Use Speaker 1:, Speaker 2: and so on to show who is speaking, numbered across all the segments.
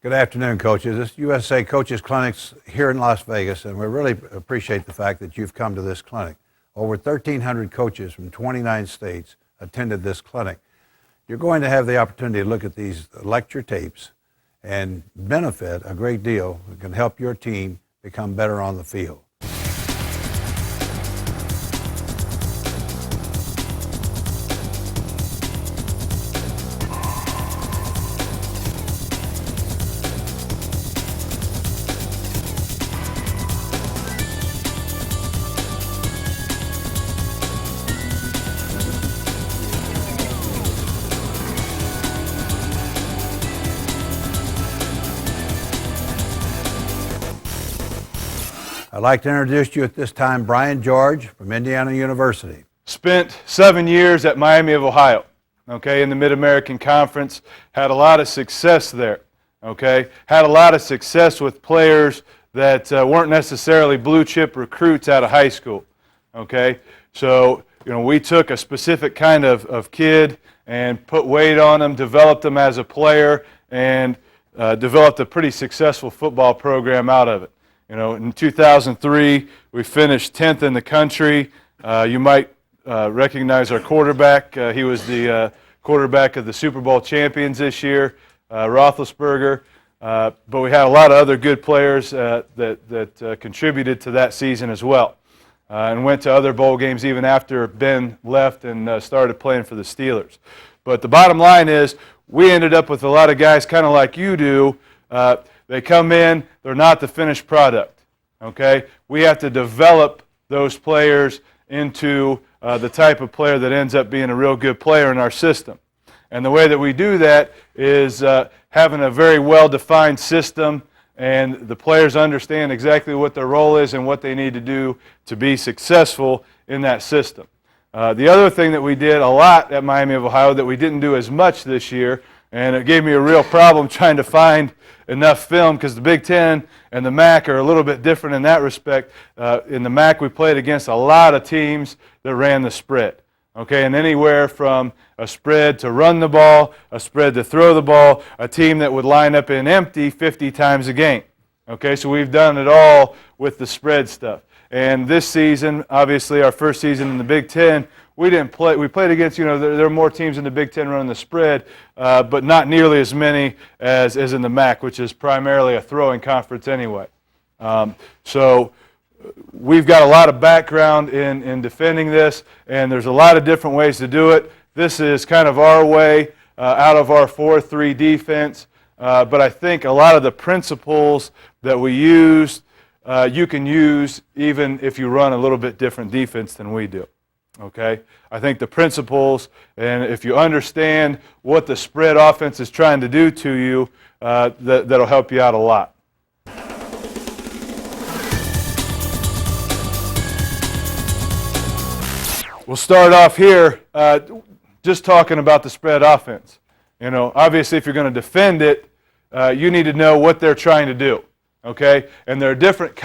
Speaker 1: Good afternoon, coaches. This is USA Coaches Clinics here in Las Vegas, and we really appreciate the fact that you've come to this clinic. Over 1,300 coaches from 29 states attended this clinic. You're going to have the opportunity to look at these lecture tapes and benefit a great deal. It can help your team become better on the field. I'd like to introduce you at this time Brian George from Indiana University.
Speaker 2: Spent 7 years at Miami of Ohio, okay, in the Mid-American Conference. Had a lot of success there, okay. Had a lot of success with players that weren't necessarily blue chip recruits out of high school, okay. So, we took a specific kind of kid and put weight on them, developed them as a player, and developed a pretty successful football program out of it. In 2003, we finished 10th in the country. You might recognize our quarterback. He was the quarterback of the Super Bowl champions this year, Roethlisberger. But we had a lot of other good players that contributed to that season as well, and went to other bowl games even after Ben left and started playing for the Steelers. But the bottom line is we ended up with a lot of guys kind of like you do. They come in, they're not the finished product, okay? We have to develop those players into the type of player that ends up being a real good player in our system. And the way that we do that is having a very well-defined system, and the players understand exactly what their role is and what they need to do to be successful in that system. The other thing that we did a lot at Miami of Ohio that we didn't do as much this year, and it gave me a real problem trying to find enough film because the Big Ten and the MAC are a little bit different in that respect. In the MAC, we played against a lot of teams that ran the spread, okay, and anywhere from a spread to run the ball, a spread to throw the ball, a team that would line up in empty 50 times a game, okay, so we've done it all with the spread stuff. And this season, obviously our first season in the Big Ten, we didn't play. We played against, there are more teams in the Big Ten running the spread, but not nearly as many as in the MAC, which is primarily a throwing conference anyway. So we've got a lot of background in defending this, and there's a lot of different ways to do it. This is kind of our way out of our 4-3 defense, but I think a lot of the principles that we used, you can use even if you run a little bit different defense than we do. Okay, I think the principles, and if you understand what the spread offense is trying to do to you, that'll help you out a lot. We'll start off here just talking about the spread offense. Obviously if you're going to defend it, you need to know what they're trying to do. Okay, and there are different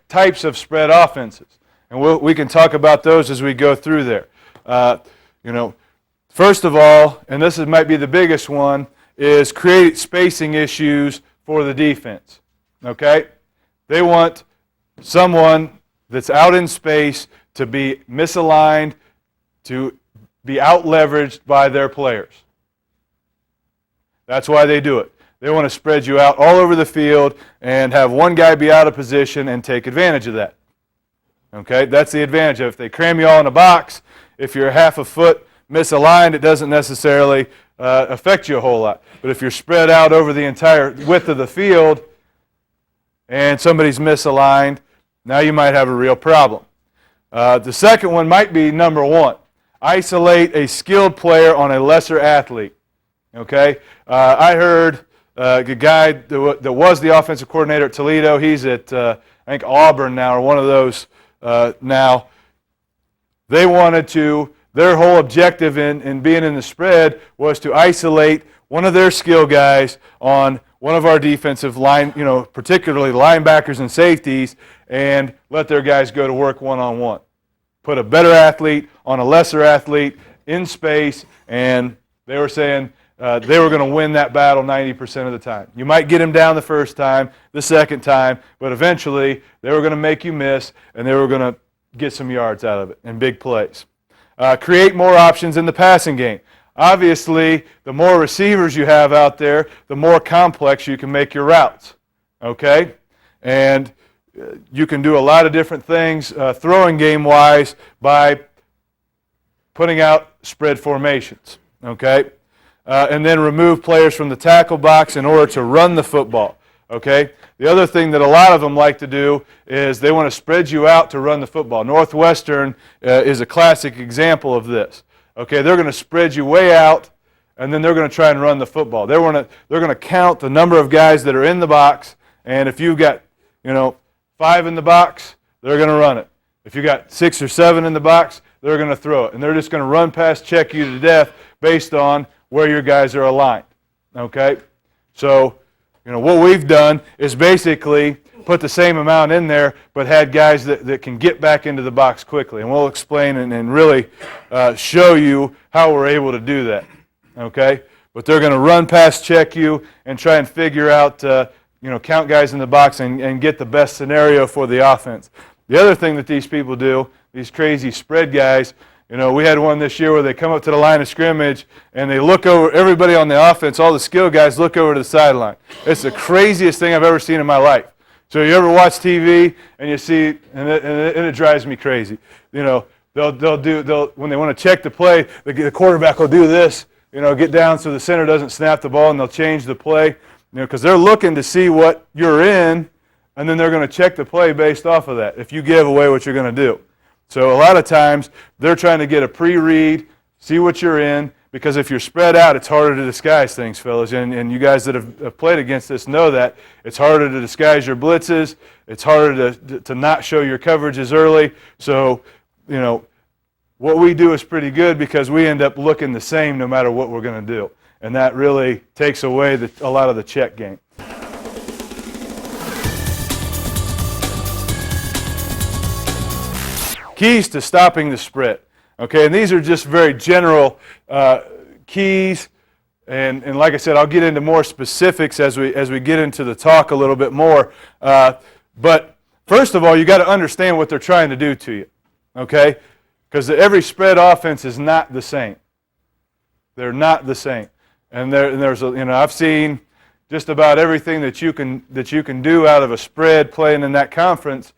Speaker 2: types of spread offenses. And we can talk about those as we go through there. First of all, and this might be the biggest one, is create spacing issues for the defense. Okay? They want someone that's out in space to be misaligned, to be out-leveraged by their players. That's why they do it. They want to spread you out all over the field and have one guy be out of position and take advantage of that. Okay, that's the advantage of it. If they cram you all in a box, if you're half a foot misaligned, it doesn't necessarily affect you a whole lot. But if you're spread out over the entire width of the field and somebody's misaligned, now you might have a real problem. The second one might be number one. Isolate a skilled player on a lesser athlete. Okay, I heard a guy that was the offensive coordinator at Toledo. He's at, I think, Auburn now, or one of those now. They wanted to, their whole objective in being in the spread was to isolate one of their skill guys on one of our defensive line, particularly linebackers and safeties, and let their guys go to work one-on-one. Put a better athlete on a lesser athlete in space, and they were saying they were going to win that battle 90% of the time. You might get them down the first time, the second time, but eventually they were going to make you miss, and they were going to get some yards out of it and big plays. Create more options in the passing game. Obviously, the more receivers you have out there, the more complex you can make your routes, okay? And you can do a lot of different things throwing game-wise by putting out spread formations, okay? And then remove players from the tackle box in order to run the football, okay? The other thing that a lot of them like to do is they want to spread you out to run the football. Northwestern is a classic example of this. Okay, they're going to spread you way out, and then they're going to try and run the football. They're going to count the number of guys that are in the box, and if you've got 5 in the box, they're going to run it. If you've got 6 or 7 in the box, they're going to throw it, and they're just going to run past check you to death based on where your guys are aligned. Okay, so what we've done is basically put the same amount in there, but had guys that can get back into the box quickly. And we'll explain and really show you how we're able to do that. Okay? But they're going to run past check you and try and figure out, count guys in the box and get the best scenario for the offense. The other thing that these people do, these crazy spread guys, we had one this year where they come up to the line of scrimmage and they look over, everybody on the offense, all the skill guys look over to the sideline. It's the craziest thing I've ever seen in my life. So you ever watch TV and you see, and it drives me crazy. They'll when they want to check the play, the quarterback will do this, get down so the center doesn't snap the ball, and they'll change the play, because they're looking to see what you're in, and then they're going to check the play based off of that if you give away what you're going to do. So a lot of times they're trying to get a pre-read, see what you're in, because if you're spread out, it's harder to disguise things, fellas. And you guys that have played against this know that. It's harder to disguise your blitzes. It's harder to not show your coverages early. So, what we do is pretty good because we end up looking the same no matter what we're going to do. And that really takes away a lot of the check game. Keys to stopping the spread. Okay, and these are just very general keys, and like I said, I'll get into more specifics as we get into the talk a little bit more. But first of all, you got to understand what they're trying to do to you. Okay, because every spread offense is not the same. They're not the same, and there's I've seen just about everything that you can do out of a spread playing in that conference.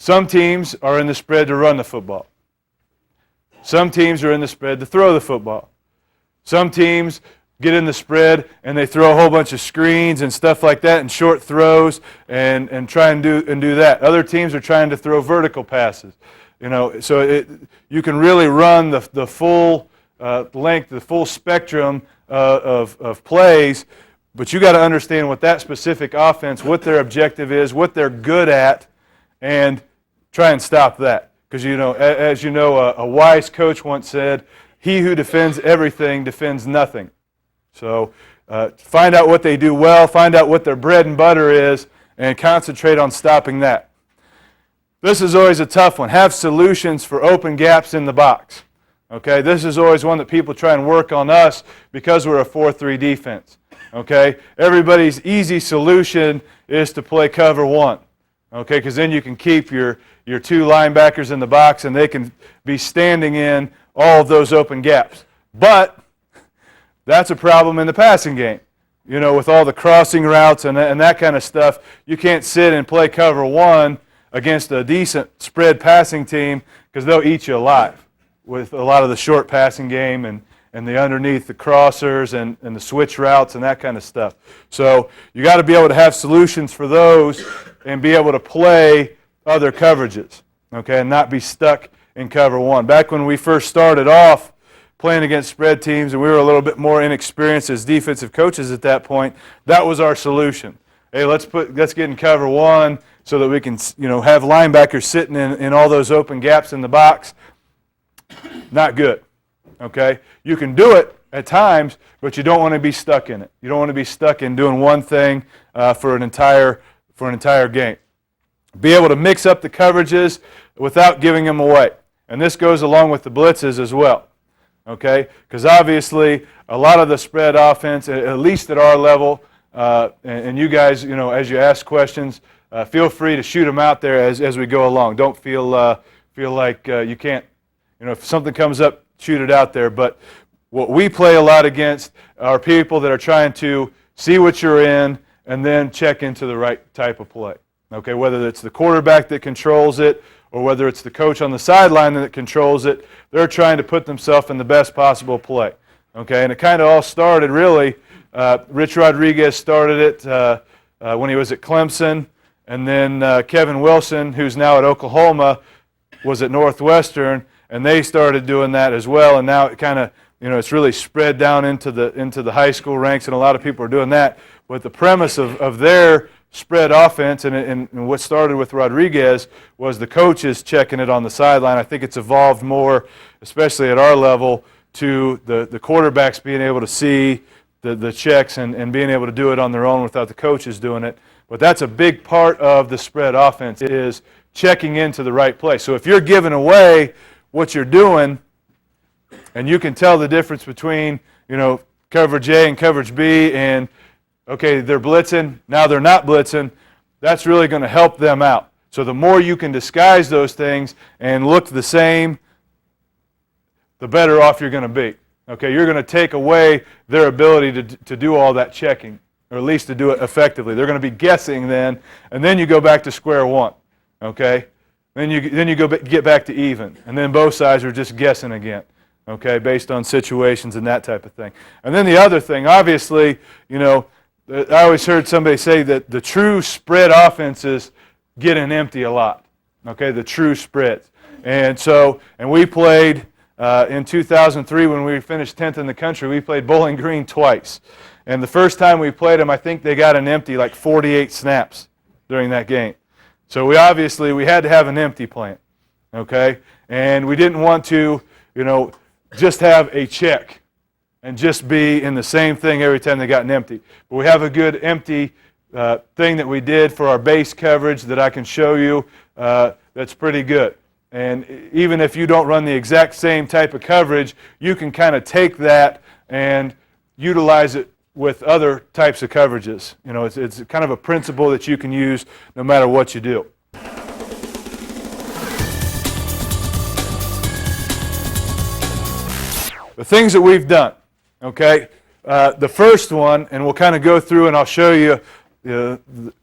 Speaker 2: Some teams are in the spread to run the football. Some teams are in the spread to throw the football. Some teams get in the spread and they throw a whole bunch of screens and stuff like that and short throws and try and do that. Other teams are trying to throw vertical passes. So you can really run the full length, the full spectrum of plays, but you got to understand what that specific offense, what their objective is, what they're good at, and try and stop that. Because, as you know, a wise coach once said, "He who defends everything defends nothing." So find out what they do well, find out what their bread and butter is, and concentrate on stopping that. This is always a tough one. Have solutions for open gaps in the box. Okay, this is always one that people try and work on us because we're a 4-3 defense. Okay, everybody's easy solution is to play cover one. Okay, because then you can keep your 2 linebackers in the box and they can be standing in all of those open gaps. But that's a problem in the passing game. With all the crossing routes and that kind of stuff, you can't sit and play cover one against a decent spread passing team because they'll eat you alive with a lot of the short passing game and the underneath the crossers and the switch routes and that kind of stuff. So you got to be able to have solutions for those and be able to play other coverages, okay, and not be stuck in cover one. Back when we first started off playing against spread teams and we were a little bit more inexperienced as defensive coaches at that point, that was our solution. Hey, let's get in cover one so that we can have linebackers sitting in all those open gaps in the box. Not good. Okay? You can do it at times, but you don't want to be stuck in it. You don't want to be stuck in doing one thing for an entire game. Be able to mix up the coverages without giving them away. And this goes along with the blitzes as well. okay? Because obviously a lot of the spread offense, at least at our level, and you guys, you know, as you ask questions, feel free to shoot them out there as we go along. Don't feel like you can't, you know, if something comes up, shoot it out there. But what we play a lot against are people that are trying to see what you're in and then check into the right type of play. Okay, whether it's the quarterback that controls it or whether it's the coach on the sideline that controls it, they're trying to put themselves in the best possible play. Okay, and it kind of all started really, Rich Rodriguez started it when he was at Clemson, and then Kevin Wilson, who's now at Oklahoma, was at Northwestern, and they started doing that as well, and now it kind of, you know, it's really spread down into the high school ranks, and a lot of people are doing that. But the premise of their spread offense, and what started with Rodriguez, was the coaches checking it on the sideline. I think it's evolved more, especially at our level, to the quarterbacks being able to see the checks and being able to do it on their own without the coaches doing it. But that's a big part of the spread offense, is checking into the right place. So if you're giving away what you're doing, and you can tell the difference between, you know, coverage A and coverage B, and okay, they're blitzing, now they're not blitzing, that's really going to help them out. So the more you can disguise those things and look the same, the better off you're going to be. Okay, you're going to take away their ability to do all that checking, or at least to do it effectively. They're going to be guessing then, and then you go back to square one. Okay, then you get back to even, and then both sides are just guessing again. Okay, based on situations and that type of thing. And then the other thing, obviously, you know, I always heard somebody say that the true spread offenses get an empty a lot. Okay, the true spreads. And we played in 2003 when we finished 10th in the country, we played Bowling Green twice. And the first time we played them, I think they got an empty like 48 snaps during that game. So we had to have an empty plan. Okay, and we didn't want to, you know, just have a check and just be in the same thing every time they got an empty. But we have a good empty thing that we did for our base coverage that I can show you that's pretty good. And even if you don't run the exact same type of coverage, you can kind of take that and utilize it with other types of coverages. You know, it's kind of a principle that you can use no matter what you do. The things that we've done, okay? The first one, and we'll kind of go through and I'll show you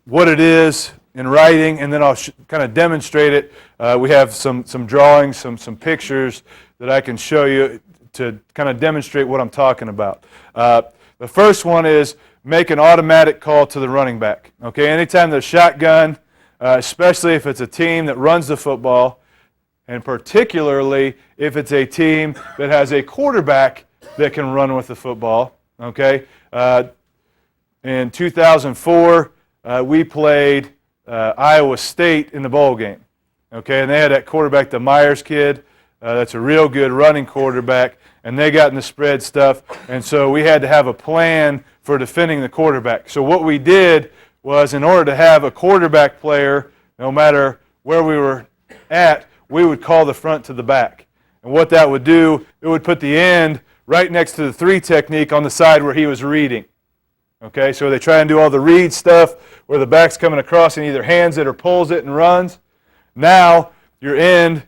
Speaker 2: what it is in writing, and then I'll kind of demonstrate it. We have some drawings, some pictures that I can show you to kind of demonstrate what I'm talking about. The first one is make an automatic call to the running back. Okay, anytime there's shotgun, especially if it's a team that runs the football, and particularly if it's a team that has a quarterback that can run with the football. Okay, in 2004 we played Iowa State in the bowl game. Okay, and they had that quarterback, the Myers kid. That's a real good running quarterback, and they got in the spread stuff, and so we had to have a plan for defending the quarterback. So what we did was, in order to have a quarterback player, no matter where we were at, we would call the front to the back. And what that would do, it would put the end right next to the three technique on the side where he was reading. Okay, so they try and do all the read stuff where the back's coming across and either hands it or pulls it and runs. Now, your end,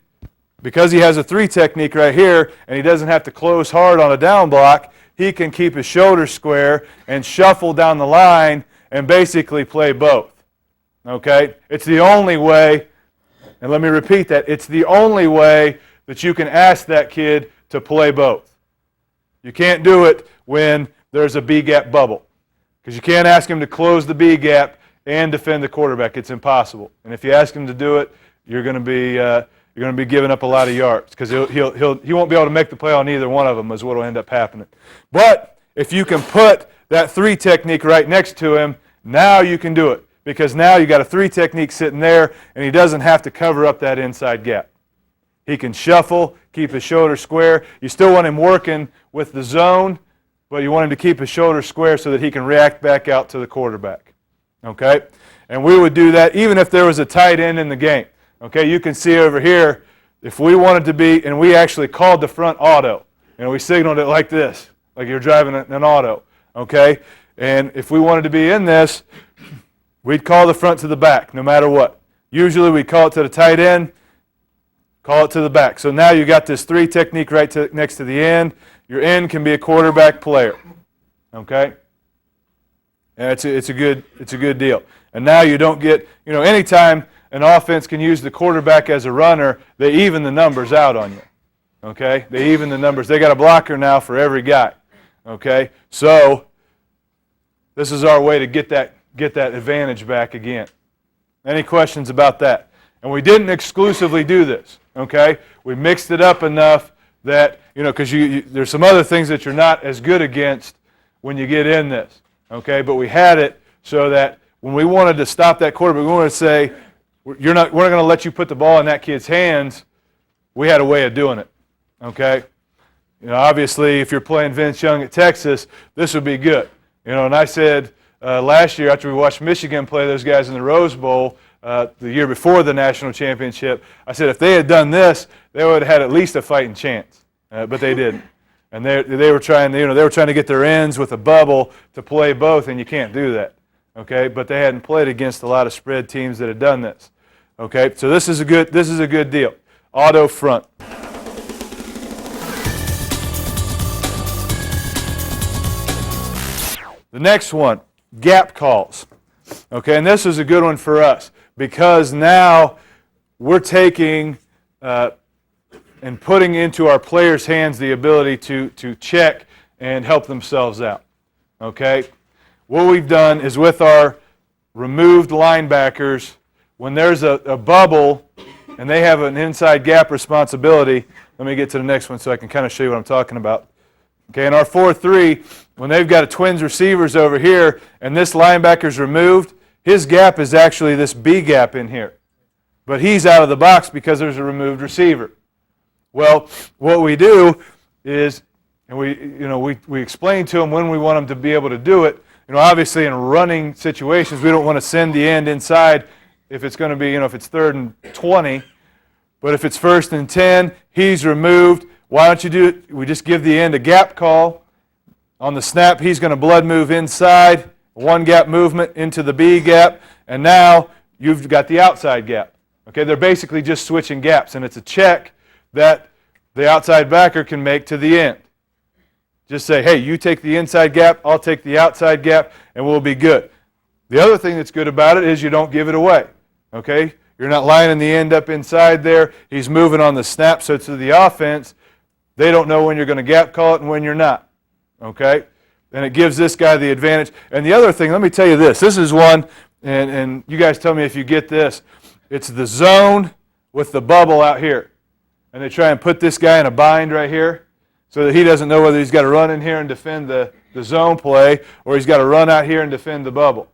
Speaker 2: because he has a three technique right here and he doesn't have to close hard on a down block, he can keep his shoulders square and shuffle down the line and basically play both. Okay, it's the only way. And let me repeat that. It's the only way that you can ask that kid to play both. You can't do it when there's a B-gap bubble, because you can't ask him to close the B-gap and defend the quarterback. It's impossible. And if you ask him to do it, you're going to be giving up a lot of yards, because he won't be able to make the play on either one of them is what will end up happening. But if you can put that three technique right next to him, now you can do it. Because now you got a three technique sitting there, and he doesn't have to cover up that inside gap. He can shuffle, keep his shoulder square. You still want him working with the zone, but you want him to keep his shoulder square so that he can react back out to the quarterback. Okay? And we would do that even if there was a tight end in the game. Okay, you can see over here, if we wanted to be, and we actually called the front auto. We signaled it like this, like you're driving an auto, okay? And if we wanted to be in this, we'd call the front to the back, no matter what. Usually we call it to the tight end, call it to the back. So now you got this 3 technique right next to the end. Your end can be a quarterback player, okay? And it's a good deal. And now you don't get, anytime an offense can use the quarterback as a runner, they even the numbers out on you, okay? They even the numbers. They got a blocker now for every guy, okay? So this is our way to get that advantage back again. Any questions about that? And we didn't exclusively do this, okay? We mixed it up enough that, because there's some other things that you're not as good against when you get in this, okay? But we had it so that when we wanted to stop that quarterback, we wanted to say, we're not going to let you put the ball in that kid's hands. We had a way of doing it, okay? Obviously, if you're playing Vince Young at Texas, this would be good. And I said last year after we watched Michigan play those guys in the Rose Bowl, the year before the national championship, I said if they had done this, they would have had at least a fighting chance, but they didn't. And they were trying, they were trying to get their ends with a bubble to play both, and you can't do that. Okay, but they hadn't played against a lot of spread teams that had done this. Okay, so this is a good deal. Auto front. The next one, gap calls. Okay, and this is a good one for us because now we're taking and putting into our players' hands the ability to check and help themselves out. Okay? What we've done is with our removed linebackers, when there's a bubble and they have an inside gap responsibility, let me get to the next one so I can kind of show you what I'm talking about. Okay, in our 4-3, when they've got a twins receivers over here and this linebacker's removed, his gap is actually this B gap in here. But he's out of the box because there's a removed receiver. Well, what we do is, and we explain to them when we want them to be able to do it. Obviously in running situations, we don't want to send the end inside if it's going to be, if it's 3rd and 20. But if it's 1st and 10, he's removed. Why don't you do it? We just give the end a gap call. On the snap, he's going to blood move inside, 1 gap movement into the B gap, and now you've got the outside gap. Okay, they're basically just switching gaps, and it's a check that the outside backer can make to the end. Just say, hey, you take the inside gap, I'll take the outside gap, and we'll be good. The other thing that's good about it is you don't give it away. Okay? You're not lining the end up inside there. He's moving on the snap, so to the offense, they don't know when you're going to gap call it and when you're not. Okay? And it gives this guy the advantage. And the other thing, let me tell you this. This is one, and you guys tell me if you get this. It's the zone with the bubble out here. And they try and put this guy in a bind right here so that he doesn't know whether he's got to run in here and defend the zone play or he's got to run out here and defend the bubble.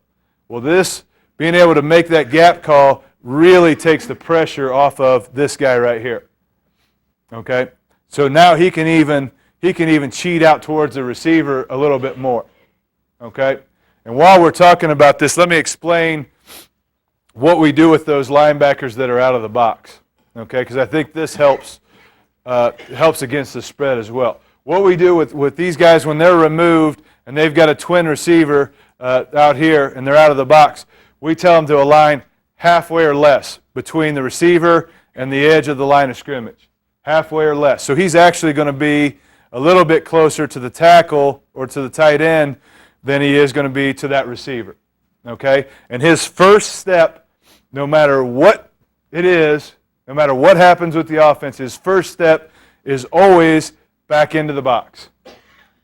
Speaker 2: Well, this, being able to make that gap call really takes the pressure off of this guy right here. Okay? So now he can even cheat out towards the receiver a little bit more. Okay? And while we're talking about this, let me explain what we do with those linebackers that are out of the box. Okay? Because I think this helps against the spread as well. What we do with these guys when they're removed and they've got a twin receiver out here and they're out of the box, we tell them to align halfway or less between the receiver and the edge of the line of scrimmage. Halfway or less. So he's actually going to be a little bit closer to the tackle or to the tight end than he is going to be to that receiver. Okay? And his first step, no matter what it is, no matter what happens with the offense, his first step is always back into the box.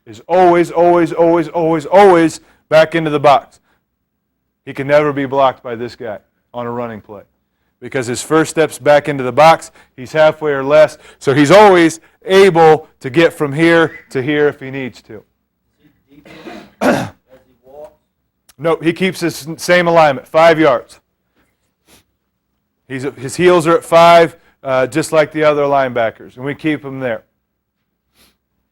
Speaker 2: Is always back into the box. He can never be blocked by this guy on a running play because his first step's back into the box. He's halfway or less, so he's always able to get from here to here if he needs to. No, he keeps his same alignment, 5 yards. His heels are at 5, just like the other linebackers, and we keep him there.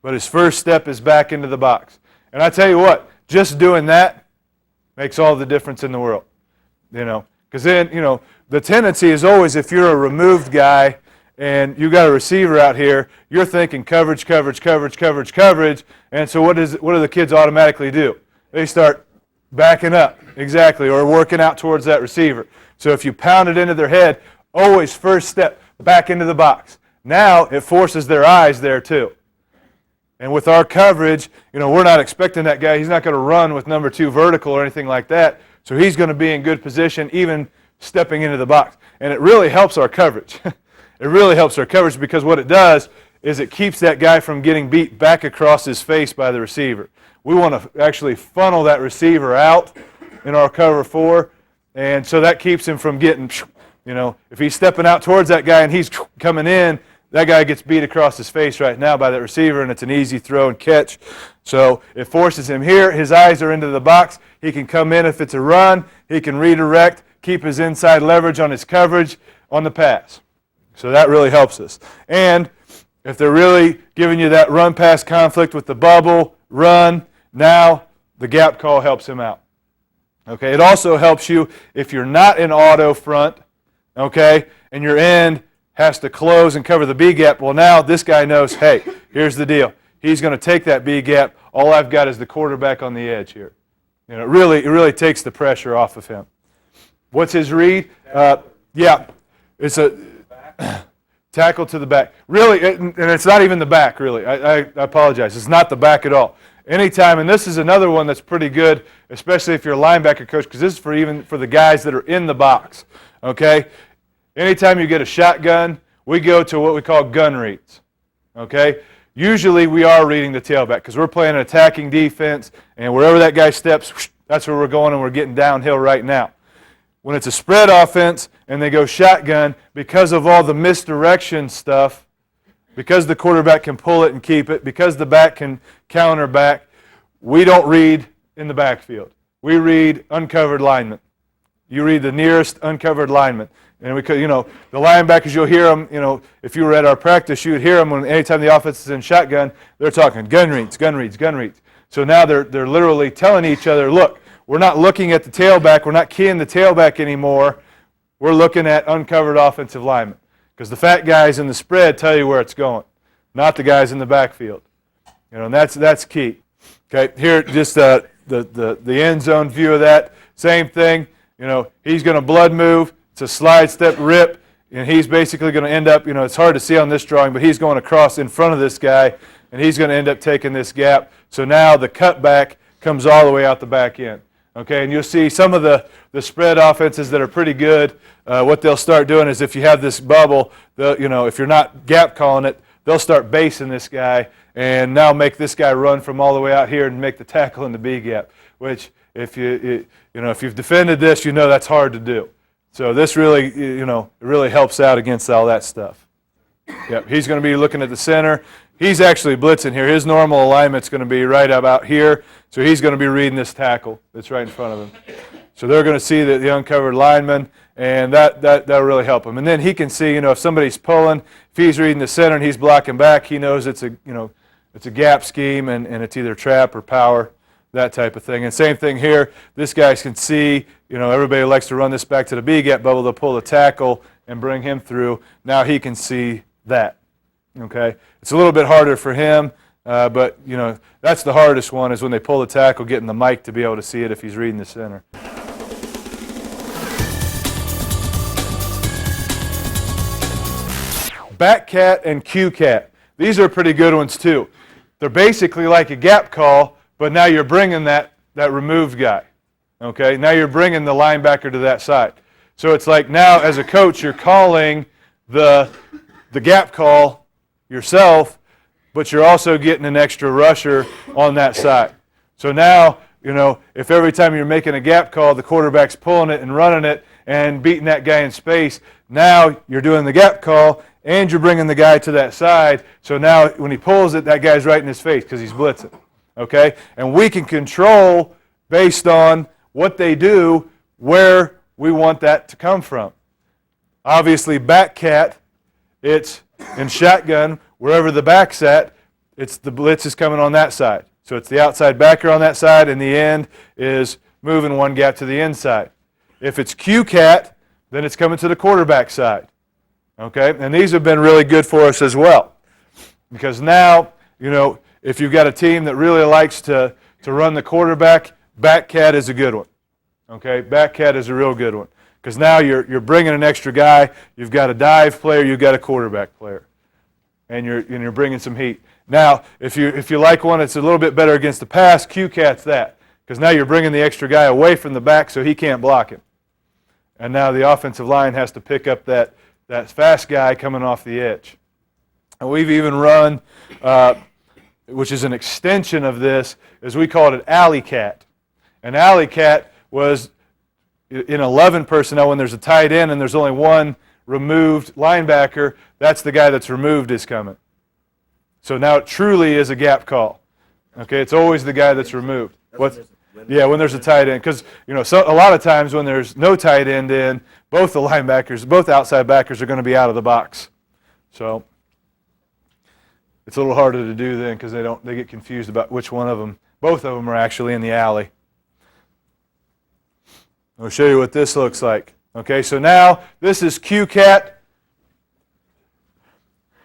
Speaker 2: But his first step is back into the box. And I tell you what, just doing that makes all the difference in the world. Because then, the tendency is always if you're a removed guy and you got a receiver out here, you're thinking coverage, coverage, coverage, coverage, coverage, and so what do the kids automatically do? They start backing up, exactly, or working out towards that receiver. So if you pound it into their head, always first step back into the box. Now it forces their eyes there too. And with our coverage, we're not expecting that guy. He's not going to run with number 2 vertical or anything like that. So he's going to be in good position even stepping into the box. And it really helps our coverage. It really helps our coverage because what it does is it keeps that guy from getting beat back across his face by the receiver. We want to actually funnel that receiver out in our cover 4. And so that keeps him from getting, if he's stepping out towards that guy and he's coming in, that guy gets beat across his face right now by that receiver, and it's an easy throw and catch. So it forces him here. His eyes are into the box. He can come in if it's a run. He can redirect, keep his inside leverage on his coverage on the pass. So that really helps us. And if they're really giving you that run-pass conflict with the bubble, run, now the gap call helps him out. Okay, it also helps you if you're not in auto front, okay, and your end has to close and cover the B gap. Well, now this guy knows, hey, here's the deal. He's going to take that B gap. All I've got is the quarterback on the edge here. It really takes the pressure off of him. What's his read? Yeah, it's a tackle to the back. Really, and it's not even the back, really. I apologize. It's not the back at all. Anytime, and this is another one that's pretty good, especially if you're a linebacker coach, because this is for the guys that are in the box, okay? Anytime you get a shotgun, we go to what we call gun reads, okay? Usually we are reading the tailback because we're playing an attacking defense, and wherever that guy steps, that's where we're going, and we're getting downhill right now. When it's a spread offense and they go shotgun, because of all the misdirection stuff, because the quarterback can pull it and keep it, because the back can counter back, we don't read in the backfield. We read uncovered linemen. You read the nearest uncovered lineman. And the linebackers, you'll hear them, if you were at our practice, you would hear them when anytime the offense is in shotgun, they're talking gun reads, gun reads, gun reads. So now they're literally telling each other, look, we're not looking at the tailback, we're not keying the tailback anymore, we're looking at uncovered offensive linemen. Because the fat guys in the spread tell you where it's going, not the guys in the backfield. And that's key. Okay, here just the end zone view of that, same thing. He's going to blood move. It's a slide step rip, and he's basically going to end up, it's hard to see on this drawing, but he's going across in front of this guy, and he's going to end up taking this gap. So now the cutback comes all the way out the back end. Okay, and you'll see some of the spread offenses that are pretty good, what they'll start doing is if you have this bubble, if you're not gap calling it, they'll start basing this guy and now make this guy run from all the way out here and make the tackle in the B gap, which if you've defended this, that's hard to do. So this really, it really helps out against all that stuff. Yep, he's going to be looking at the center. He's actually blitzing here. His normal alignment's going to be right about here, so he's going to be reading this tackle that's right in front of him. So they're going to see the uncovered lineman, and that'll really help him. And then he can see, if somebody's pulling, if he's reading the center and he's blocking back, he knows it's a gap scheme and it's either trap or power, that type of thing. And same thing here. This guy can see, everybody likes to run this back to the B gap bubble. They'll pull the tackle and bring him through. Now he can see that. Okay, it's a little bit harder for him, but that's the hardest one is when they pull the tackle, getting the mic to be able to see it if he's reading the center. Back cat and Q cat. These are pretty good ones too. They're basically like a gap call, but now you're bringing that removed guy. Okay, now you're bringing the linebacker to that side. So it's like now as a coach you're calling the gap call yourself, but you're also getting an extra rusher on that side. So now, if every time you're making a gap call, the quarterback's pulling it and running it and beating that guy in space, now you're doing the gap call and you're bringing the guy to that side. So now when he pulls it, that guy's right in his face because he's blitzing. Okay? And we can control based on what they do where we want that to come from. Obviously, back cat, it's in shotgun, wherever the back's at, it's the blitz is coming on that side. So it's the outside backer on that side, and the end is moving one gap to the inside. If it's Q-cat, then it's coming to the quarterback side. Okay, and these have been really good for us as well. Because now, if you've got a team that really likes to run the quarterback, back cat is a good one. Okay, back cat is a real good one. Because now you're bringing an extra guy. You've got a dive player. You've got a quarterback player, and you're bringing some heat. Now, if you like one that's a little bit better against the pass, Q cat's that. Because now you're bringing the extra guy away from the back so he can't block him. And now the offensive line has to pick up that fast guy coming off the edge. And we've even run, which is an extension of this, as we called it alley cat. And alley cat was in 11 personnel when there's a tight end and there's only one removed linebacker, that's the guy that's removed is coming. So now it truly is a gap call. Okay, it's always the guy that's removed. When there's a tight end. Because, a lot of times when there's no tight end in, both the linebackers, both outside backers are going to be out of the box. So it's a little harder to do then because they get confused about which one of them. Both of them are actually in the alley. I'll show you what this looks like. Okay, so now this is Q-cat.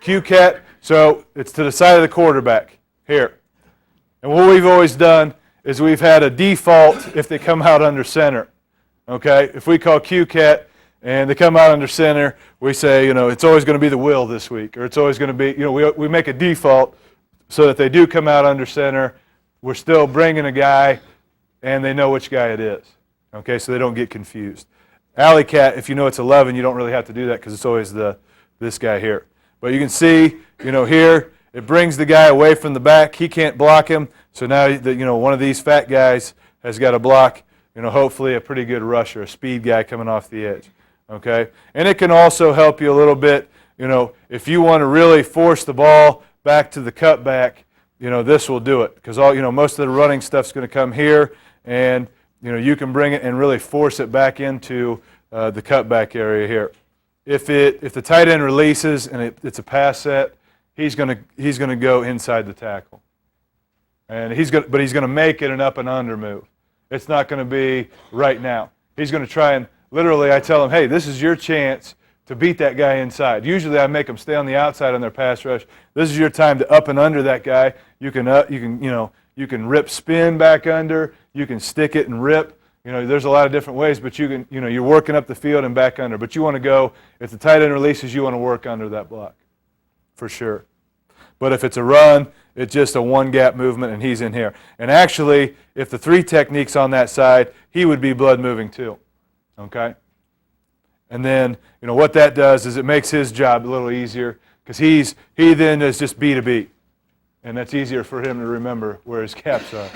Speaker 2: Q-cat, so it's to the side of the quarterback here. And what we've always done is we've had a default if they come out under center. Okay, if we call Q-cat and they come out under center, we say, it's always going to be the will this week, or it's always going to be, we make a default so that they do come out under center. We're still bringing a guy, and they know which guy it is. Okay, so they don't get confused. Alley cat, if you know it's 11, you don't really have to do that because it's always this guy here. But you can see, here, it brings the guy away from the back. He can't block him. So now, one of these fat guys has got to block, hopefully a pretty good rusher, a speed guy coming off the edge. Okay? And it can also help you a little bit, if you want to really force the ball back to the cutback, this will do it. Because most of the running stuff's going to come here, and you can bring it and really force it back into the cutback area here. If the tight end releases and it's a pass set, he's going to go inside the tackle, and he's going to make it an up and under move. It's not going to be right now. He's going to try and literally, I tell him, hey, this is your chance to beat that guy inside. Usually I make them stay on the outside on their pass rush. This is your time to up and under that guy. You can rip spin back under. You can stick it and rip. There's a lot of different ways, but you can, you're working up the field and back under. But you want to go, if the tight end releases, you want to work under that block, for sure. But if it's a run, it's just a one-gap movement, and he's in here. And actually, if the three technique's on that side, he would be blood moving too, okay? And then, what that does is it makes his job a little easier because he then is just B to B. And that's easier for him to remember where his caps are.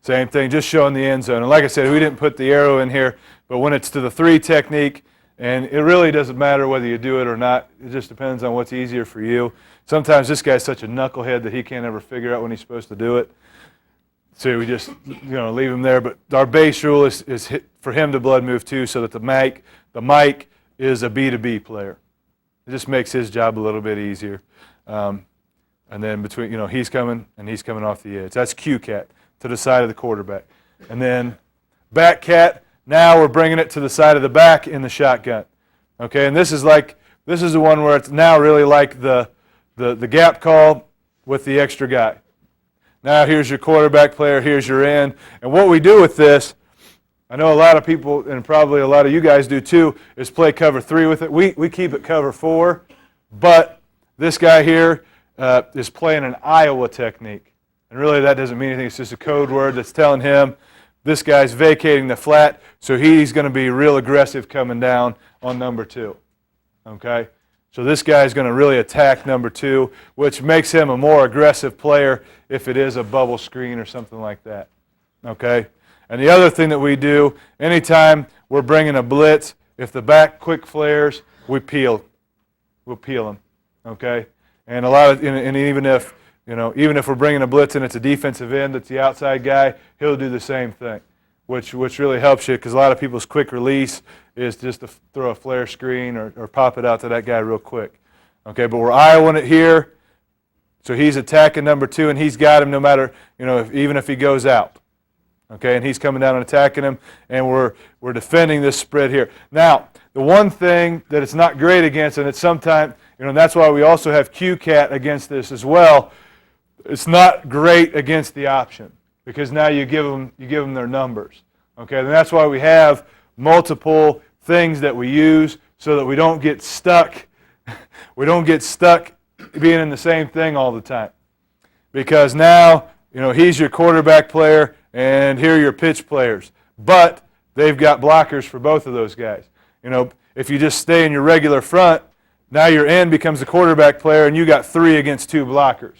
Speaker 2: Same thing, just showing the end zone. And like I said, we didn't put the arrow in here, but when it's to the three technique, and it really doesn't matter whether you do it or not. It just depends on what's easier for you. Sometimes this guy's such a knucklehead that he can't ever figure out when he's supposed to do it. So we just leave him there. But our base rule is for him to blood move too, so that the Mike is a B2B player. It just makes his job a little bit easier. And then between, he's coming and he's coming off the edge. That's Q-cat to the side of the quarterback. And then back cat, now we're bringing it to the side of the back in the shotgun. Okay, and this is the one where it's now really like the gap call with the extra guy. Now here's your quarterback player, here's your end. And what we do with this, I know a lot of people, and probably a lot of you guys do too, is play cover 3 with it. We keep it cover 4, but this guy here is playing an Iowa technique. And really that doesn't mean anything. It's just a code word that's telling him this guy's vacating the flat, so he's going to be real aggressive coming down on number 2. Okay? So this guy's going to really attack number 2, which makes him a more aggressive player if it is a bubble screen or something like that. Okay? And the other thing that we do, anytime we're bringing a blitz, if the back quick flares, we peel. We'll peel them. Okay? And even if we're bringing a blitz and it's a defensive end that's the outside guy, he'll do the same thing, which really helps you because a lot of people's quick release is just to throw a flare screen or pop it out to that guy real quick. Okay, but we're Iowaing it here, so he's attacking number 2, and he's got him no matter, even if he goes out. Okay, and he's coming down and attacking him, and we're defending this spread here. Now, the one thing that it's not great against, and it's sometimes, and that's why we also have QCAT against this as well, it's not great against the option because now you give them their numbers. Okay, and that's why we have multiple things that we use so that we don't get stuck. We don't get stuck being in the same thing all the time. Because now, he's your quarterback player and here are your pitch players. But they've got blockers for both of those guys. If you just stay in your regular front, now your end becomes the quarterback player and you got 3 against 2 blockers.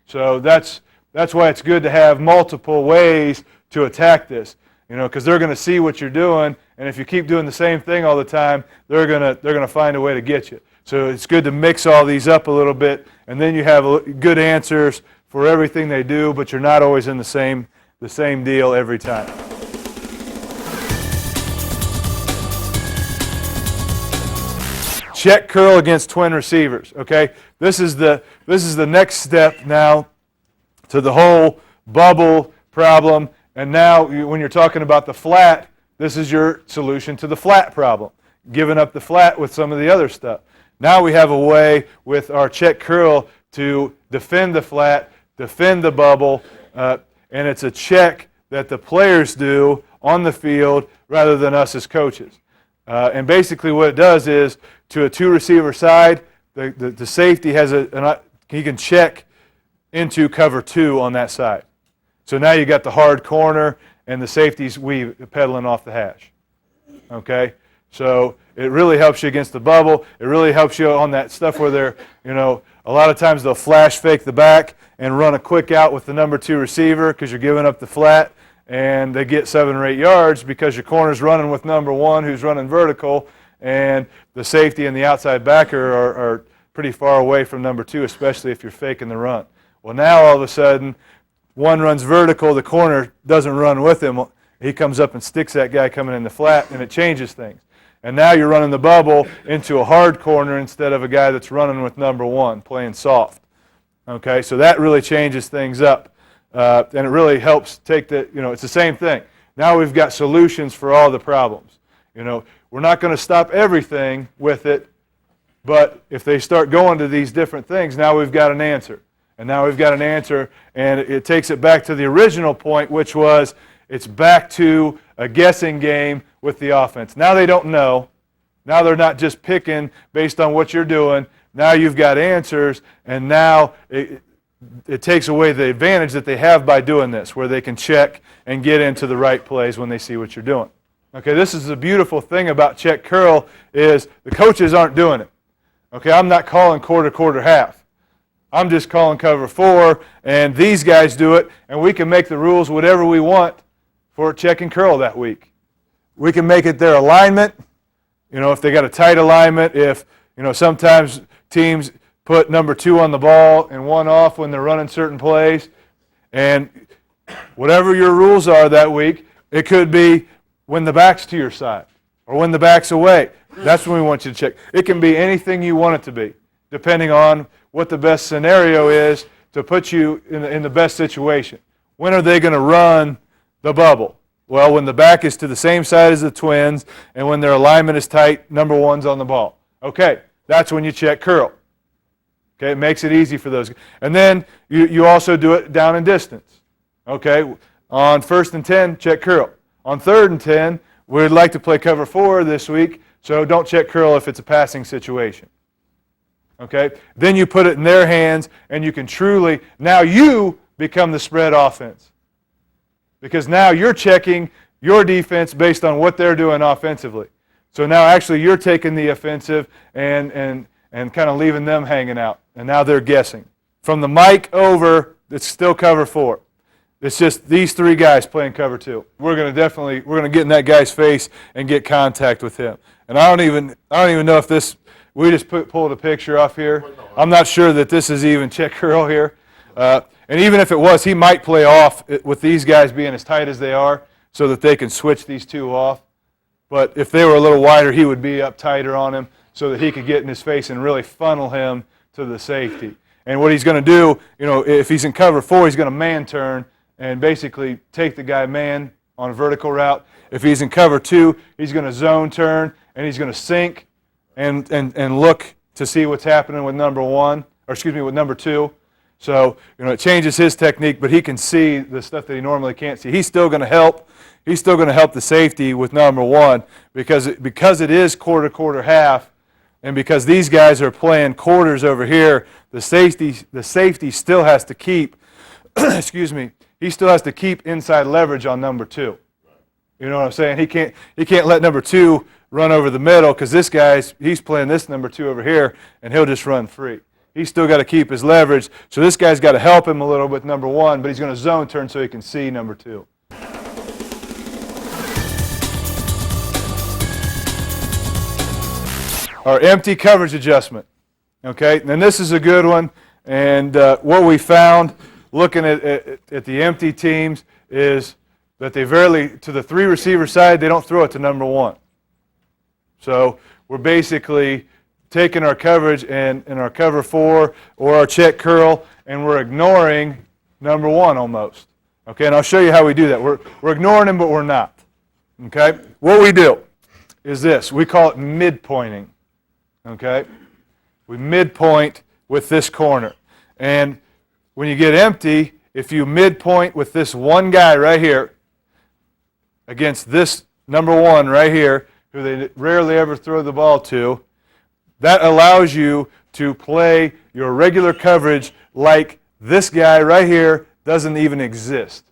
Speaker 2: So that's why it's good to have multiple ways to attack this. Because they're going to see what you're doing, and if you keep doing the same thing all the time, they're going to find a way to get you. So it's good to mix all these up a little bit, and then you have good answers for everything they do, but you're not always in the same deal every time. Check curl against twin receivers. Okay, this is the next step now to the whole bubble problem. And now, when you're talking about the flat, this is your solution to the flat problem, giving up the flat with some of the other stuff. Now we have a way with our check curl to defend the flat, defend the bubble, and it's a check that the players do on the field rather than us as coaches. And basically what it does is, to a 2-receiver side, the safety has he can check into cover 2 on that side. So now you got the hard corner and the safeties pedaling off the hash. Okay? So it really helps you against the bubble. It really helps you on that stuff where they're, a lot of times they'll flash fake the back and run a quick out with the number 2 receiver because you're giving up the flat, and they get 7 or 8 yards because your corner's running with number 1 who's running vertical, and the safety and the outside backer are pretty far away from number 2, especially if you're faking the run. Well, now all of a sudden, one runs vertical, the corner doesn't run with him. He comes up and sticks that guy coming in the flat, and it changes things. And now you're running the bubble into a hard corner instead of a guy that's running with number 1, playing soft. Okay, so that really changes things up. And it really helps take it's the same thing. Now we've got solutions for all the problems. We're not going to stop everything with it, but if they start going to these different things, now we've got an answer. And now we've got an answer, and it takes it back to the original point, which was it's back to a guessing game with the offense. Now they don't know. Now they're not just picking based on what you're doing. Now you've got answers, and now it takes away the advantage that they have by doing this, where they can check and get into the right plays when they see what you're doing. Okay, this is the beautiful thing about check curl is the coaches aren't doing it. Okay, I'm not calling quarter, half. I'm just calling cover 4, and these guys do it, and we can make the rules whatever we want for check and curl that week. We can make it their alignment, if they got a tight alignment, if, sometimes teams put number 2 on the ball and 1 off when they're running certain plays, and whatever your rules are that week, it could be when the back's to your side or when the back's away. That's when we want you to check. It can be anything you want it to be, depending on what the best scenario is to put you in the best situation. When are they going to run the bubble? Well, when the back is to the same side as the twins and when their alignment is tight, number 1's on the ball. Okay, that's when you check curl. Okay, it makes it easy for those. And then you also do it down and distance. Okay, on 1st and 10, check curl. On 3rd and 10, we'd like to play cover 4 this week, so don't check curl if it's a passing situation. Okay, then you put it in their hands, and you can truly, now you become the spread offense. Because now you're checking your defense based on what they're doing offensively. So now actually you're taking the offensive and kind of leaving them hanging out. And now they're guessing. From the mic over, it's still cover 4. It's just these 3 guys playing cover 2. We're going to get in that guy's face and get contact with him. And I don't even know if this, we just pulled a picture off here. I'm not sure that this is even check curl here. And even if it was, he might play off with these guys being as tight as they are so that they can switch these 2 off. But if they were a little wider, he would be up tighter on him so that he could get in his face and really funnel him to the safety. And what he's going to do, if he's in cover 4, he's going to man turn and basically take the guy man on a vertical route. If he's in cover 2, he's going to zone turn, and he's going to sink and look to see what's happening with number 1, or excuse me, with number 2. So, it changes his technique, but he can see the stuff that he normally can't see. He's still going to help. He's still going to help the safety with number 1 because it is quarter, half, and because these guys are playing quarters over here, the safety still has to keep, excuse me, he still has to keep inside leverage on number 2. You know what I'm saying? He can't let number 2 run over the middle because he's playing this number 2 over here, and he'll just run free. He's still got to keep his leverage, so this guy's got to help him a little with number 1, but he's going to zone turn so he can see number 2. Our empty coverage adjustment. Okay, and this is a good one, and what we found looking at the empty teams is that they to the 3 receiver side, they don't throw it to number 1. So we're basically taking our coverage and our cover 4 or our check curl, and we're ignoring number 1 almost. Okay, and I'll show you how we do that. We're ignoring him, but we're not. Okay, what we do is this. We call it midpointing. Okay, we midpoint with this corner, and when you get empty, if you midpoint with this one guy right here against this number 1 right here, who they rarely ever throw the ball to, that allows you to play your regular coverage like this guy right here doesn't even exist.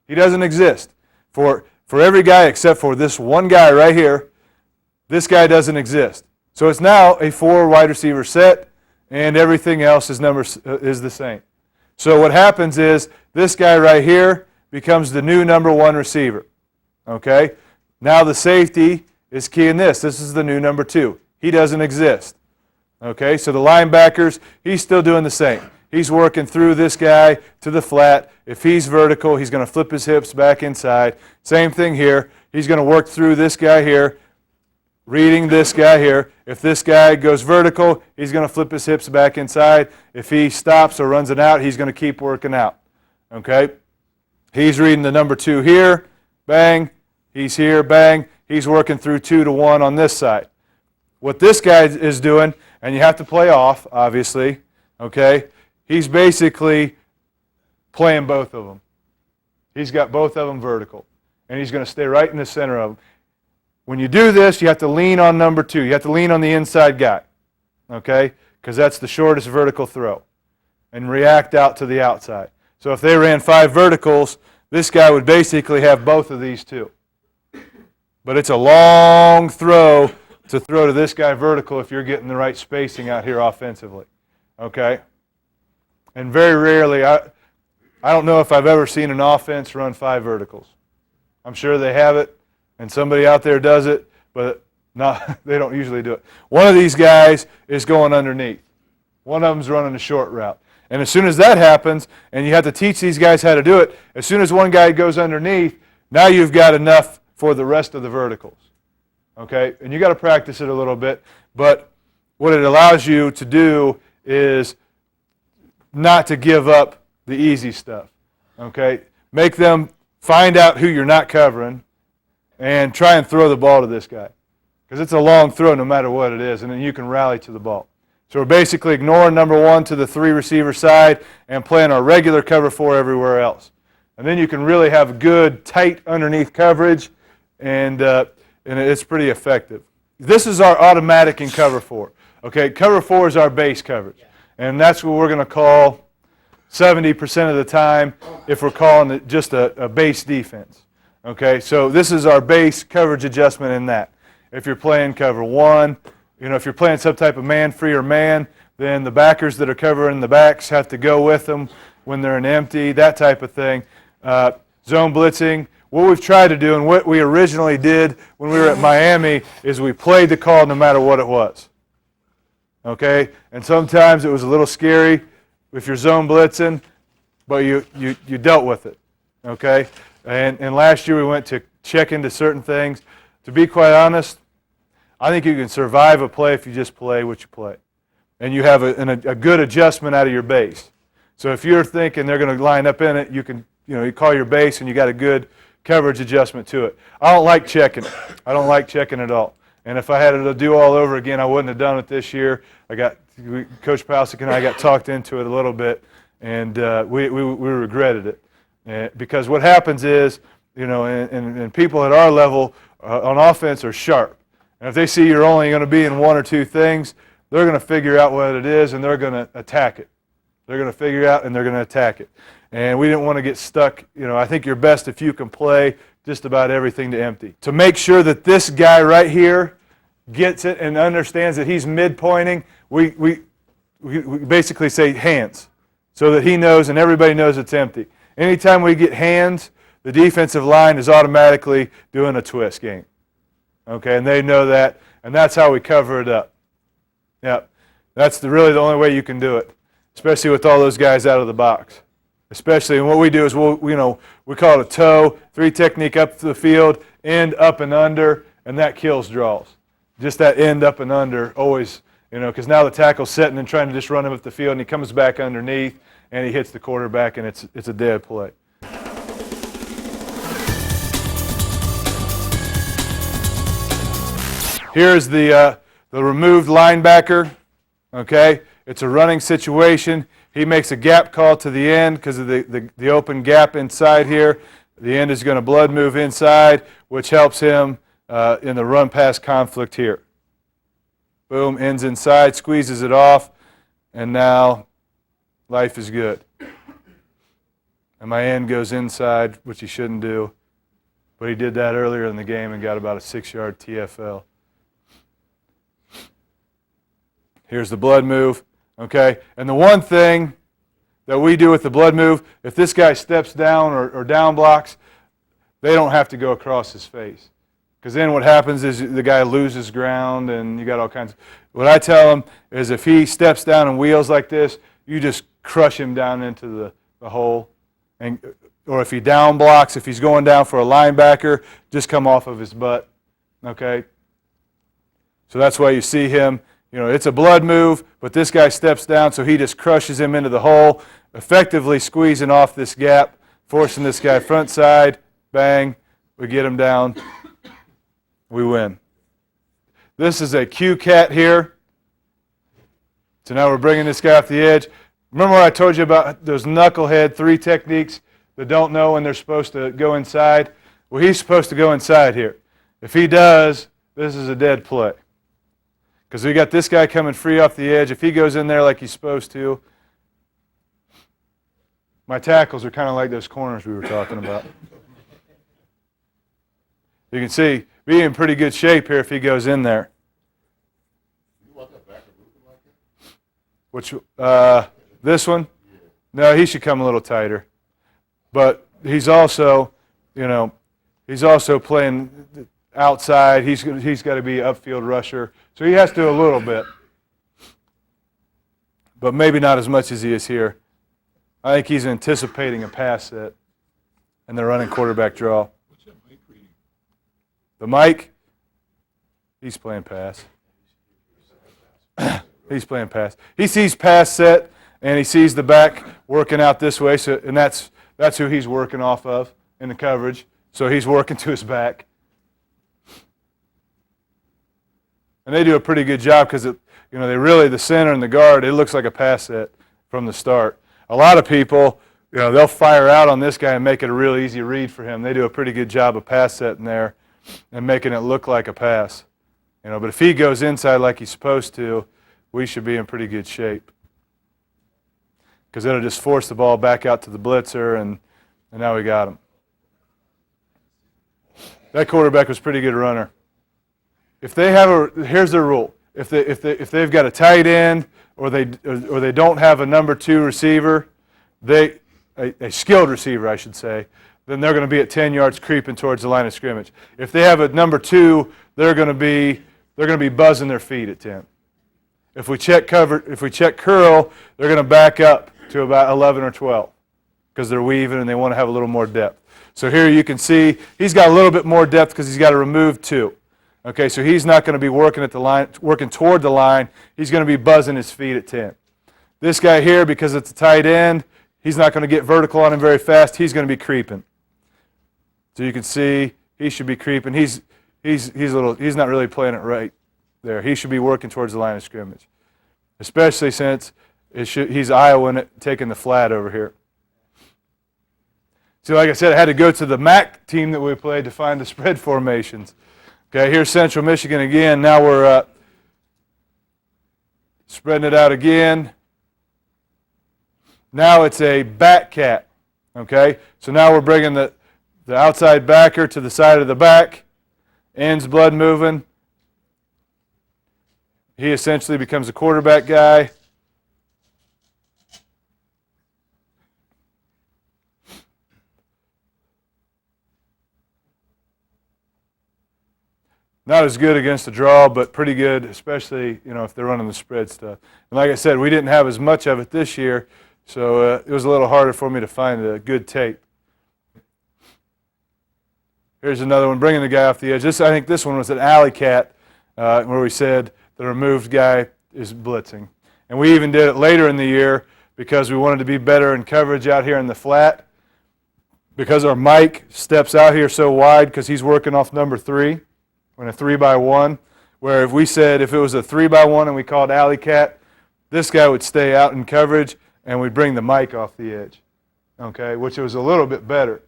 Speaker 2: He doesn't exist. For every guy except for this one guy right here, this guy doesn't exist. So it's now a 4 wide receiver set, and everything else is the same. So what happens is this guy right here becomes the new number 1 receiver. Okay? Now the safety is key in this. This is the new number 2. He doesn't exist. Okay? So the linebackers, he's still doing the same. He's working through this guy to the flat. If he's vertical, he's going to flip his hips back inside. Same thing here. He's going to work through this guy here, reading this guy here. If this guy goes vertical, he's going to flip his hips back inside. If he stops or runs it out, he's going to keep working out. Okay? He's reading the number 2 here. Bang. He's here. Bang. He's working through 2 to 1 on this side. What this guy is doing, and you have to play off, obviously, okay? He's basically playing both of them. He's got both of them vertical, and he's going to stay right in the center of them. When you do this, you have to lean on number 2. You have to lean on the inside guy, okay? Because that's the shortest vertical throw, and react out to the outside. So if they ran 5 verticals, this guy would basically have both of these too. But it's a long throw to this guy vertical if you're getting the right spacing out here offensively, okay? And very rarely, I don't know if I've ever seen an offense run 5 verticals. I'm sure they have it, and somebody out there does it, but they don't usually do it. One of these guys is going underneath. One of them's running a short route. And as soon as that happens, and you have to teach these guys how to do it, as soon as one guy goes underneath, now you've got enough for the rest of the verticals. Okay? And you got to practice it a little bit, but what it allows you to do is not to give up the easy stuff. Okay? Make them find out who you're not covering and try and throw the ball to this guy. Because it's a long throw no matter what it is, and then you can rally to the ball. So we're basically ignoring number 1 to the 3 receiver side and playing our regular cover 4 everywhere else. And then you can really have good, tight underneath coverage, and it's pretty effective. This is our automatic in cover 4. Okay, cover 4 is our base coverage. And that's what we're going to call 70% of the time if we're calling it just a base defense. Okay, so this is our base coverage adjustment in that. If you're playing cover 1, if you're playing some type of man free or man, then the backers that are covering the backs have to go with them when they're in empty, that type of thing. Zone blitzing. What we've tried to do and what we originally did when we were at Miami is we played the call no matter what it was. Okay? And sometimes it was a little scary if you're zone blitzing, but you dealt with it. Okay? And last year we went to check into certain things. To be quite honest, I think you can survive a play if you just play what you play. And you have a good adjustment out of your base. So if you're thinking they're going to line up in it, you can you call your base and you got a good coverage adjustment to it. I don't like checking it. I don't like checking at all. And if I had it to do all over again, I wouldn't have done it this year. Coach Palcic and I got talked into it a little bit, and we regretted it. Because what happens is, and people at our level on offense are sharp. And if they see you're only going to be in one or two things, they're going to figure out what it is, and they're going to attack it. They're going to figure it out, and they're going to attack it. And we didn't want to get stuck. I think you're best if you can play just about everything to empty. To make sure that this guy right here gets it and understands that he's midpointing, we basically say hands, so that he knows and everybody knows it's empty. Anytime we get hands, the defensive line is automatically doing a twist game. Okay, and they know that, and that's how we cover it up. Yeah, that's really the only way you can do it, especially with all those guys out of the box. Especially, and what we do is we call it a toe, 3 technique up the field, end, up and under, and that kills draws. Just that end, up and under, always, because now the tackle's sitting and trying to just run him up the field, and he comes back underneath, and he hits the quarterback, and it's a dead play. Here's the removed linebacker, okay? It's a running situation. He makes a gap call to the end because of the open gap inside here. The end is going to blood move inside, which helps him in the run-pass conflict here. Boom, ends inside, squeezes it off, and now life is good. And my end goes inside, which he shouldn't do, but he did that earlier in the game and got about a 6-yard TFL. Here's the blood move, okay? And the one thing that we do with the blood move, if this guy steps down or down blocks, they don't have to go across his face. Because then what happens is the guy loses ground and you got all kinds of... What I tell him is if he steps down and wheels like this, you just crush him down into the hole. Or if he down blocks, if he's going down for a linebacker, just come off of his butt, okay? So that's why you see him... it's a blood move, but this guy steps down, so he just crushes him into the hole, effectively squeezing off this gap, forcing this guy front side, bang, we get him down, we win. This is a Q-cat here. So now we're bringing this guy off the edge. Remember what I told you about those knucklehead 3 techniques that don't know when they're supposed to go inside? Well, he's supposed to go inside here. If he does, this is a dead play. Because we got this guy coming free off the edge. If he goes in there like he's supposed to, my tackles are kind of like those corners we were talking about. You can see, be in pretty good shape here if he goes in there.
Speaker 3: You want that back looking like it?
Speaker 2: Which, this one? No, he should come a little tighter. But he's also, he's also playing outside. He's got to be an upfield rusher. So he has to do a little bit. But maybe not as much as he is here. I think he's anticipating a pass set and the running quarterback draw.
Speaker 3: What's that mic reading?
Speaker 2: The mic, he's playing pass. He's playing pass. He sees pass set, and he sees the back working out this way, so, and that's who he's working off of in the coverage. So he's working to his back. And they do a pretty good job because the center and the guard, it looks like a pass set from the start. A lot of people, they'll fire out on this guy and make it a real easy read for him. They do a pretty good job of pass setting there and making it look like a pass. But if he goes inside like he's supposed to, we should be in pretty good shape. Because it'll just force the ball back out to the blitzer, and now we got him. That quarterback was a pretty good runner. If they have here's their rule. If they've got a tight end or they don't have a number 2 receiver, a skilled receiver, I should say, then they're going to be at 10 yards creeping towards the line of scrimmage. If they have a number 2, they're going to be buzzing their feet at 10. If we check curl, they're going to back up to about 11 or 12 because they're weaving and they want to have a little more depth. So here you can see he's got a little bit more depth because he's got to remove 2. Okay, so he's not going to be working at the line, working toward the line. He's going to be buzzing his feet at 10. This guy here, because it's a tight end, He's not going to get vertical on him very fast. He's going to be creeping. So you can see he should be creeping. He's not really playing it right there. He should be working towards the line of scrimmage, especially since he's Iowan it, taking the flat over here. See, like I said, I had to go to the MAC team that we played to find the spread formations. Okay, here's Central Michigan again. Now we're spreading it out again. Now it's a back cat. Okay, so now we're bringing the outside backer to the side of the back. Ends blood moving. He essentially becomes a quarterback guy. Not as good against the draw, but pretty good, especially if they're running the spread stuff. And like I said, we didn't have as much of it this year, so it was a little harder for me to find a good tape. Here's another one, bringing the guy off the edge. I think this one was an alley cat, where we said the removed guy is blitzing. And we even did it later in the year because we wanted to be better in coverage out here in the flat. Because our Mike steps out here so wide because he's working off number 3. In a 3-by-1, where if we said if it was a 3-by-1 and we called alley cat, this guy would stay out in coverage and we'd bring the mic off the edge, okay, which was a little bit better,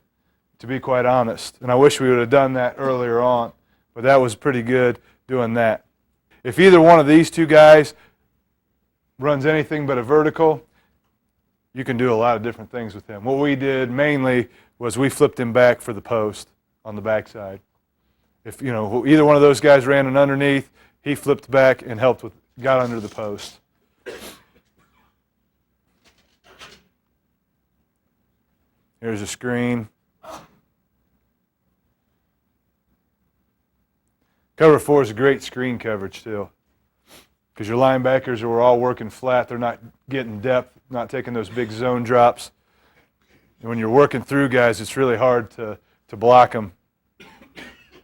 Speaker 2: to be quite honest. And I wish we would have done that earlier on, but that was pretty good doing that. If either one of these two guys runs anything but a vertical, you can do a lot of different things with him. What we did mainly was we flipped him back for the post on the backside. If either one of those guys ran an underneath, he flipped back and got under the post. Here's a screen. Cover 4 is a great screen coverage too, because your linebackers are all working flat. They're not getting depth, not taking those big zone drops. And when you're working through guys, it's really hard to block them,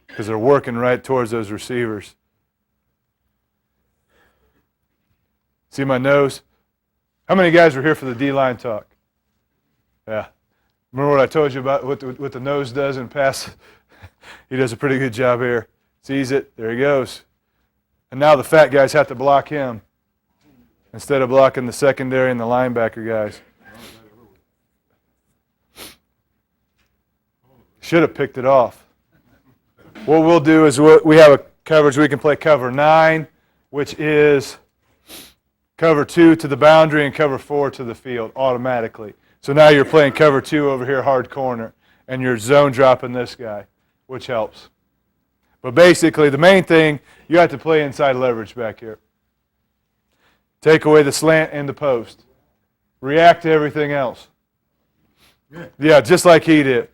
Speaker 2: because they're working right towards those receivers. See my nose? How many guys were here for the D-line talk? Yeah. Remember what I told you about what the nose does in pass? He does a pretty good job here. Sees it, there he goes. And now the fat guys have to block him instead of blocking the secondary and the linebacker guys. Should have picked it off. What we'll do is we have a coverage. We can play cover 9, which is cover 2 to the boundary and cover 4 to the field automatically. So now you're playing cover 2 over here, hard corner, and you're zone dropping this guy, which helps. But basically, the main thing, you have to play inside leverage back here. Take away the slant and the post. React to everything else. Yeah, just like he did.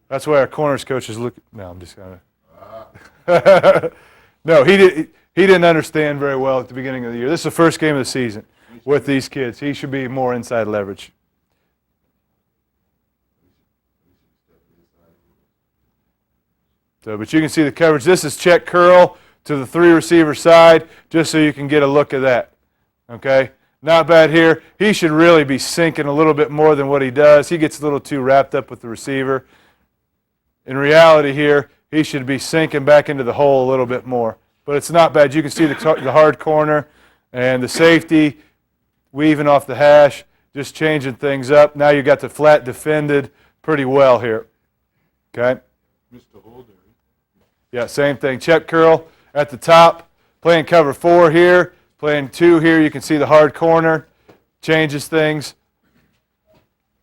Speaker 2: That's why our corners coaches look. No, I'm just going to. No, he didn't understand very well at the beginning of the year. This is the first game of the season with these kids. He should be more inside leverage. So, but you can see the coverage. This is check curl to the 3 receiver side, just so you can get a look at that. Okay, not bad here. He should really be sinking a little bit more than what he does. He gets a little too wrapped up with the receiver. In reality here, he should be sinking back into the hole a little bit more. But it's not bad. You can see the hard corner and the safety weaving off the hash, just changing things up. Now you got the flat defended pretty well here. Okay?
Speaker 3: Mr. Holder.
Speaker 2: Yeah, same thing. Check curl at the top. Playing cover 4 here. Playing 2 here. You can see the hard corner. Changes things.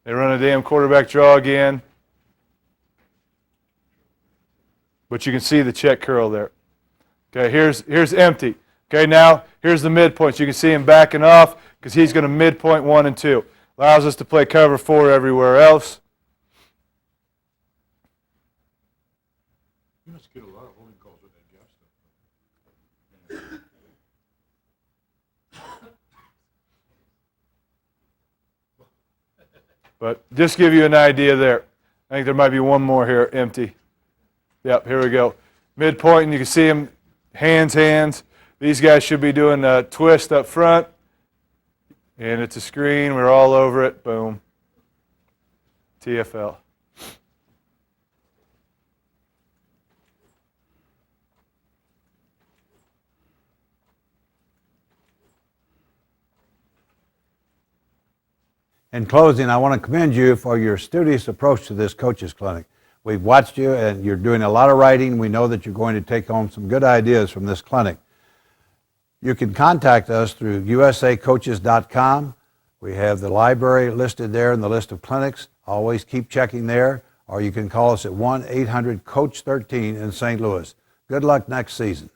Speaker 2: They run a damn quarterback draw again. But you can see the check curl there. Okay, here's empty. Okay, now here's the midpoints. You can see him backing off because he's going to midpoint 1 and 2. Allows us to play cover 4 everywhere else.
Speaker 3: You must get a lot of holding calls with that gap stuff.
Speaker 2: But just give you an idea there. I think there might be one more here, empty. Yep, here we go. Midpoint, and you can see him, hands. These guys should be doing a twist up front. And it's a screen. We're all over it. Boom. TFL.
Speaker 1: In closing, I want to commend you for your studious approach to this coaches clinic. We've watched you and you're doing a lot of writing. We know that you're going to take home some good ideas from this clinic. You can contact us through usacoaches.com. We have the library listed there in the list of clinics. Always keep checking there, or you can call us at 1-800-COACH-13 in St. Louis. Good luck next season.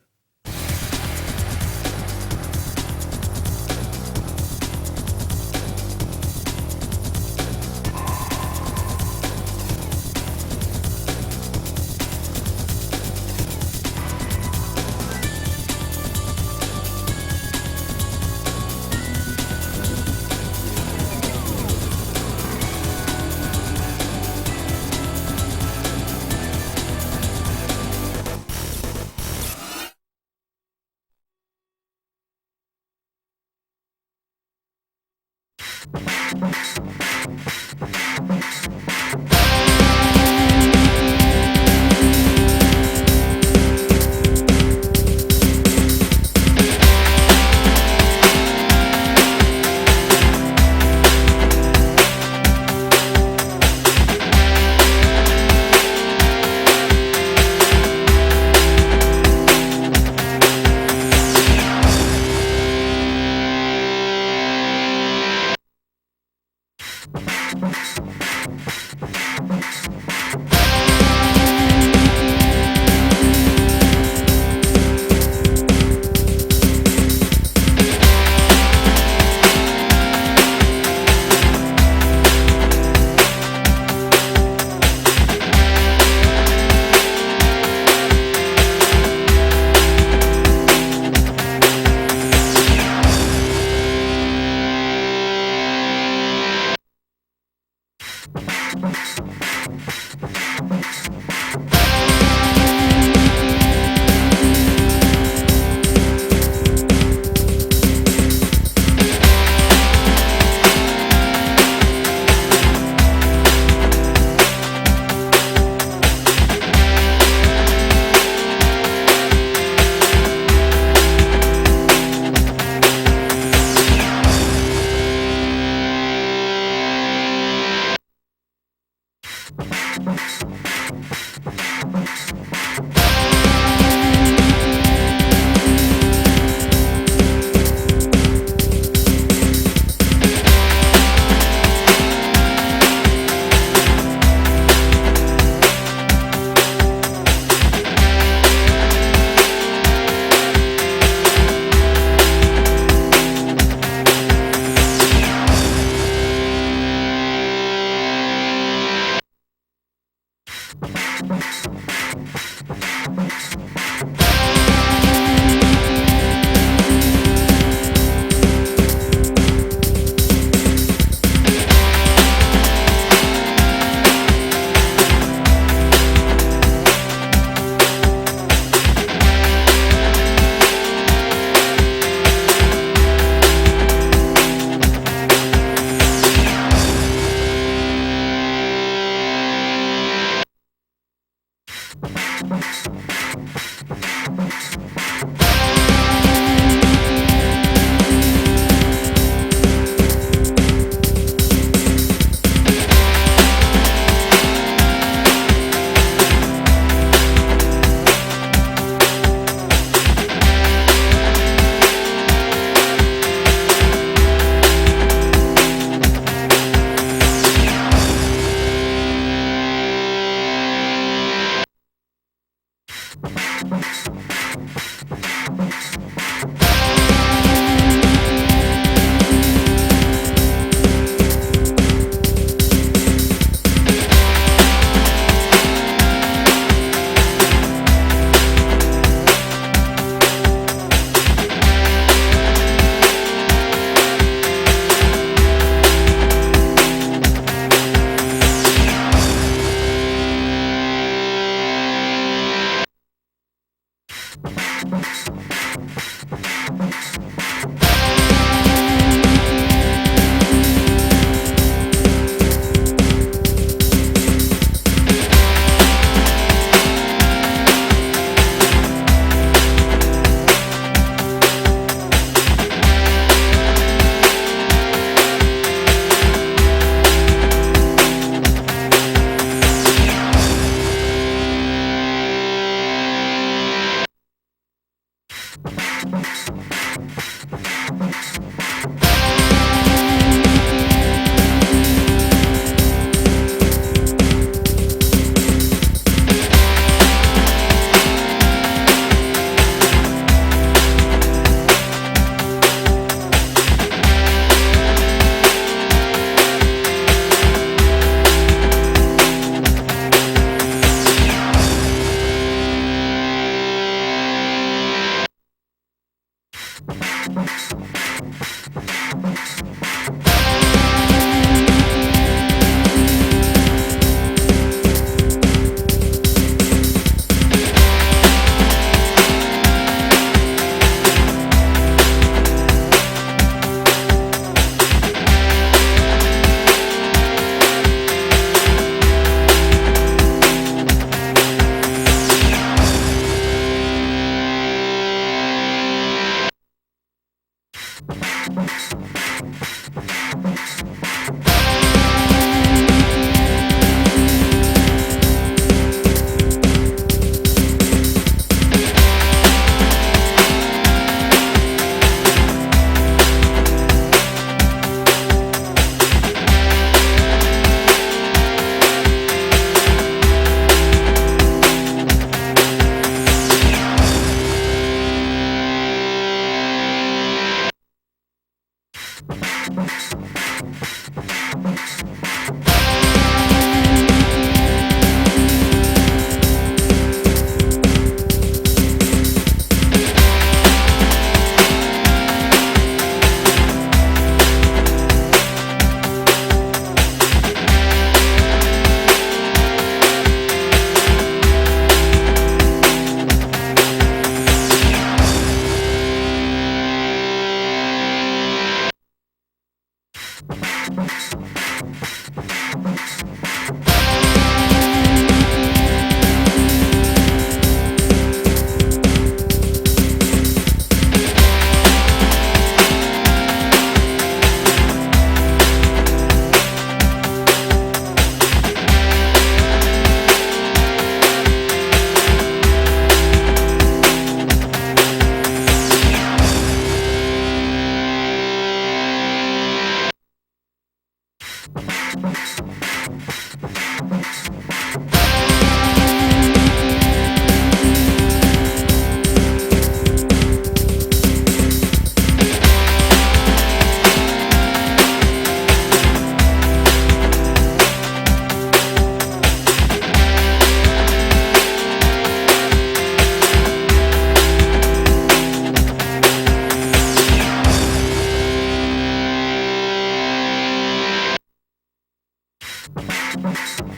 Speaker 3: Thank you.